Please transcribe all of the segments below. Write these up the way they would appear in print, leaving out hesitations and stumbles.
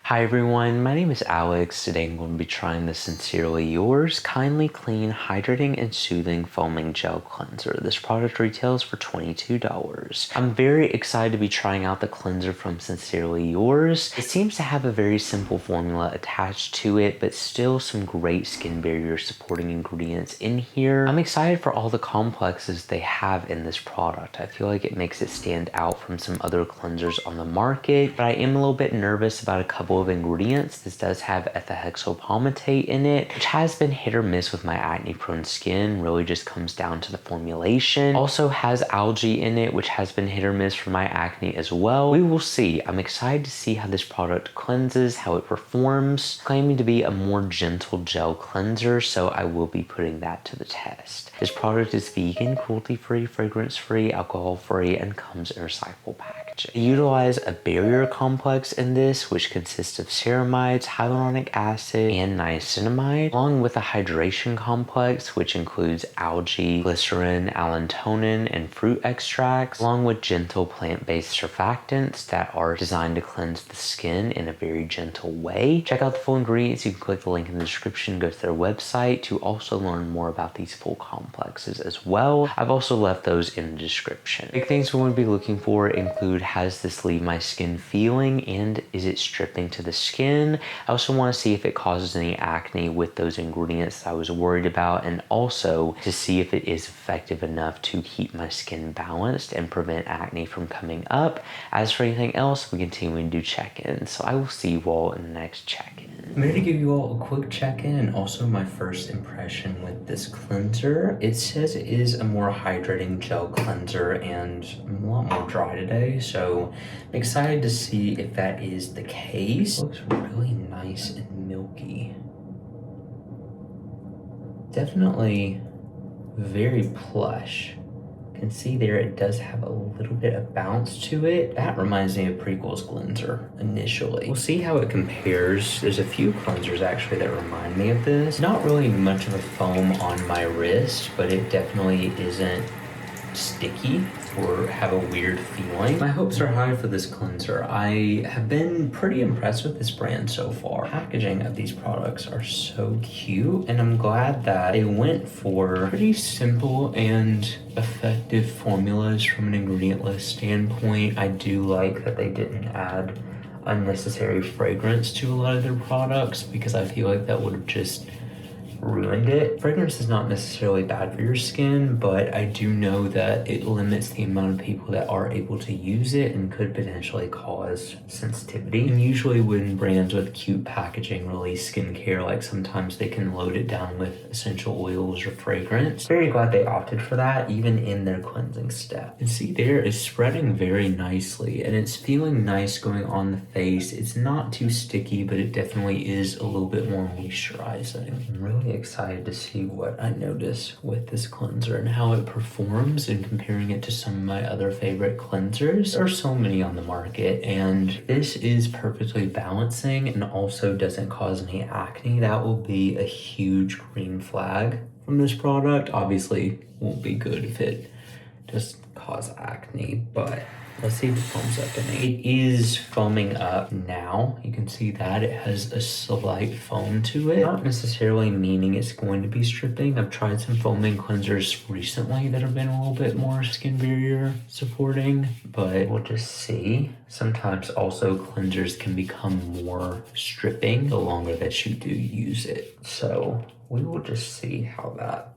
Hi everyone, my name is Alex. Today I'm going to be trying the Sincerely Yours Kindly Clean Hydrating and Soothing Foaming Gel Cleanser. This product retails for $22. I'm very excited to be trying out the cleanser from Sincerely Yours. It seems to have a very simple formula attached to it, but still some great skin barrier supporting ingredients in here. I'm excited for all the complexes they have in this product. I feel like it makes it stand out from some other cleansers on the market, but I am a little bit nervous about a couple of ingredients. This does have ethylhexylpalmitate in it, which has been hit or miss with my acne prone skin. Really just comes down to the formulation. Also has algae in it, which has been hit or miss for my acne as well. We will see. I'm excited to see how this product cleanses, how it performs. Claiming to be a more gentle gel cleanser, so I will be putting that to the test. This product is vegan, cruelty-free, fragrance-free, alcohol-free, and comes in a recyclable package. I utilize a barrier complex in this, which consists of ceramides, hyaluronic acid, and niacinamide, along with a hydration complex, which includes algae, glycerin, allantonin, and fruit extracts, along with gentle plant-based surfactants that are designed to cleanse the skin in a very gentle way. Check out the full ingredients. You can click the link in the description, go to their website to also learn more about these full complexes as well. I've also left those in the description. Big things we want to be looking for include, has this leave my skin feeling, and is it stripping to the skin? I also want to see if it causes any acne with those ingredients that I was worried about, and also to see if it is effective enough to keep my skin balanced and prevent acne from coming up. As for anything else, we continue to do check-ins, so I will see you all in the next check-in. I'm here to give you all a quick check-in and also my first impression with this cleanser. It says it is a more hydrating gel cleanser and I'm a lot more dry today, so I'm excited to see if that is the case. It looks really nice and milky. Definitely very plush. You can see there it does have a little bit of bounce to it. That reminds me of Prequel's cleanser initially. We'll see how it compares. There's a few cleansers actually that remind me of this. Not really much of a foam on my wrist, but it definitely isn't sticky or have a weird feeling. My hopes are high for this cleanser. I have been pretty impressed with this brand so far. Packaging of these products are so cute, and I'm glad that they went for pretty simple and effective formulas from an ingredient list standpoint. I do like that they didn't add unnecessary fragrance to a lot of their products, because I feel like that would have just ruined it. Fragrance is not necessarily bad for your skin, but I do know that it limits the amount of people that are able to use it and could potentially cause sensitivity. And usually when brands with cute packaging release skincare, like sometimes they can load it down with essential oils or fragrance. Very glad they opted for that, even in their cleansing step. And see there, it's spreading very nicely and it's feeling nice going on the face. It's not too sticky, but it definitely is a little bit more moisturizing. I'm really excited to see what I notice with this cleanser and how it performs, and comparing it to some of my other favorite cleansers. There are so many on the market, and this is perfectly balancing and also doesn't cause any acne. That will be a huge green flag from this product. Obviously won't be good if it does cause acne, but let's see if it foams up in it. It is foaming up now. You can see that it has a slight foam to it. Not necessarily meaning it's going to be stripping. I've tried some foaming cleansers recently that have been a little bit more skin barrier supporting, but we'll just see. Sometimes also cleansers can become more stripping the longer that you do use it. So we will just see how that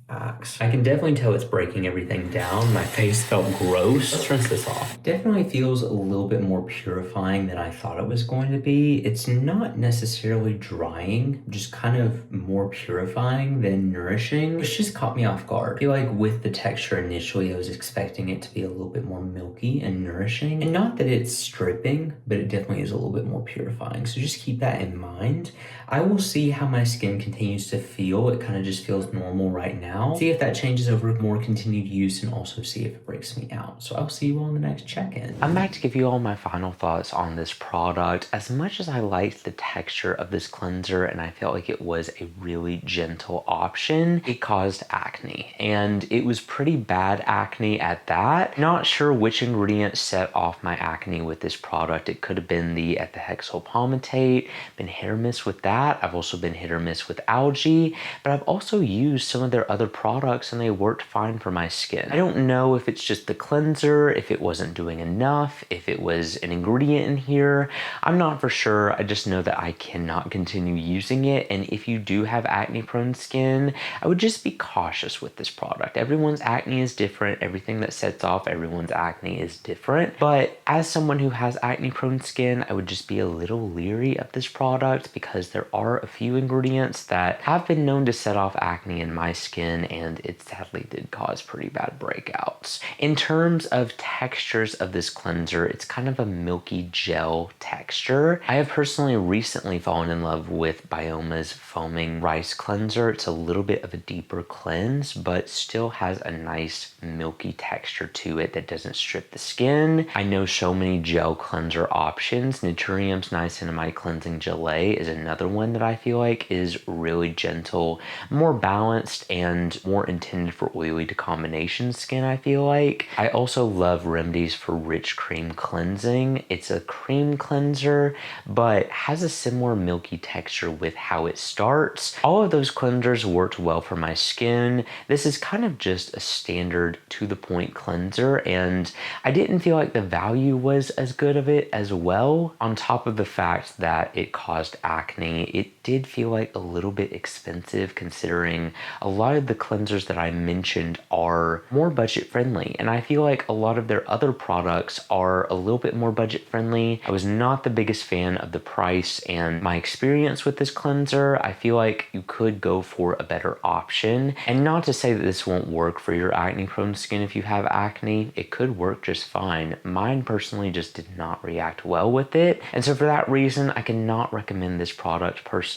acts. I can definitely tell it's breaking everything down. My face felt gross. Let's rinse this off. Definitely feels a little bit more purifying than I thought it was going to be. It's not necessarily drying, just kind of more purifying than nourishing, which just caught me off guard. I feel like with the texture initially, I was expecting it to be a little bit more milky and nourishing. And not that it's stripping, but it definitely is a little bit more purifying. So just keep that in mind. I will see how my skin continues to feel. It kind of just feels normal right now. out, see if that changes over more continued use, and also see if it breaks me out. So I'll see you all in the next check-in. I'm back to give you all my final thoughts on this product. As much as I liked the texture of this cleanser and I felt like it was a really gentle option, it caused acne, and it was pretty bad acne at that. Not sure which ingredient set off my acne with this product. It could have been the ethylhexyl palmitate. Been hit or miss with that. I've also been hit or miss with algae, but I've also used some of their other products and they worked fine for my skin. I don't know if it's just the cleanser, if it wasn't doing enough, if it was an ingredient in here. I'm not for sure. I just know that I cannot continue using it, and if you do have acne prone skin, I would just be cautious with this product. Everyone's acne is different. Everything that sets off everyone's acne is different, but as someone who has acne prone skin, I would just be a little leery of this product because there are a few ingredients that have been known to set off acne in my skin, and it sadly did cause pretty bad breakouts. In terms of textures of this cleanser, it's kind of a milky gel texture. I have personally recently fallen in love with Bioma's foaming rice cleanser. It's a little bit of a deeper cleanse, but still has a nice milky texture to it that doesn't strip the skin. I know so many gel cleanser options. Naturium's Niacinamide Cleansing Gelée is another one that I feel like is really gentle, more balanced, and more intended for oily to combination skin, I feel like. I also love Remedies for Rich Cream Cleansing. It's a cream cleanser, but has a similar milky texture with how it starts. All of those cleansers worked well for my skin. This is kind of just a standard to the point cleanser, and I didn't feel like the value was as good of it as well. On top of the fact that it caused acne, it did feel like a little bit expensive considering a lot of the cleansers that I mentioned are more budget friendly, and I feel like a lot of their other products are a little bit more budget friendly. I was not the biggest fan of the price and my experience with this cleanser. I feel like you could go for a better option, and not to say that this won't work for your acne prone skin. If you have acne, it could work just fine. Mine personally just did not react well with it, and so for that reason I cannot recommend this product personally.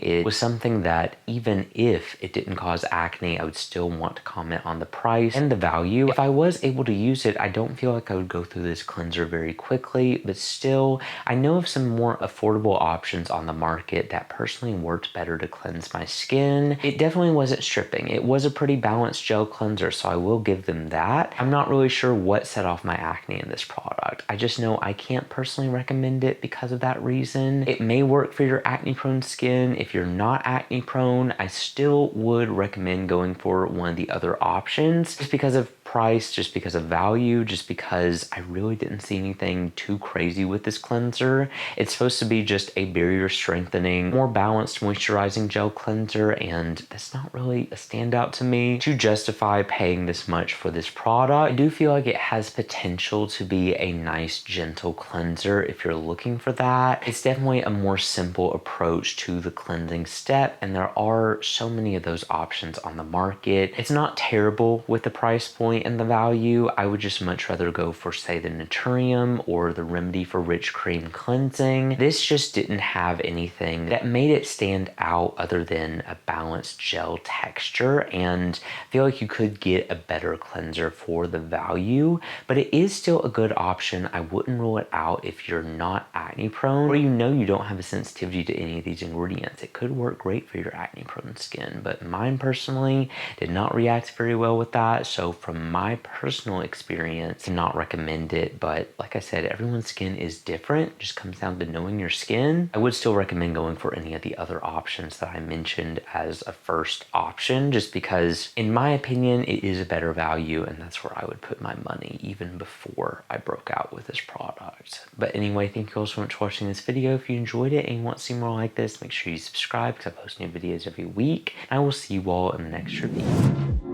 It was something that even if it didn't cause acne, I would still want to comment on the price and the value. If I was able to use it, I don't feel like I would go through this cleanser very quickly, but still I know of some more affordable options on the market that personally worked better to cleanse my skin. It definitely wasn't stripping. It was a pretty balanced gel cleanser, so I will give them that. I'm not really sure what set off my acne in this product. I just know I can't personally recommend it because of that reason. It may work for your acne prone skin. If you're not acne prone, I still would recommend going for one of the other options just because of price, just because of value, just because I really didn't see anything too crazy with this cleanser. It's supposed to be just a barrier strengthening, more balanced moisturizing gel cleanser, and that's not really a standout to me to justify paying this much for this product. I do feel like it has potential to be a nice gentle cleanser if you're looking for that. It's definitely a more simple approach to the cleansing step, and there are so many of those options on the market. It's not terrible with the price point and the value. I would just much rather go for, say, the Naturium or the Remedy for Rich Cream Cleansing. This just didn't have anything that made it stand out other than a balanced gel texture, and I feel like you could get a better cleanser for the value, but it is still a good option. I wouldn't rule it out if you're not acne prone or you know you don't have a sensitivity to any of these ingredients. It could work great for your acne prone skin, but mine personally did not react very well with that, so from my personal experience, cannot recommend it. But like I said, everyone's skin is different. It just comes down to knowing your skin. I would still recommend going for any of the other options that I mentioned as a first option, just because in my opinion it is a better value, and that's where I would put my money even before I broke out with this product. But anyway, thank you all so much for watching this video. If you enjoyed it and you want to see more like this, make sure you subscribe because I post new videos every week. I will see you all in the next review.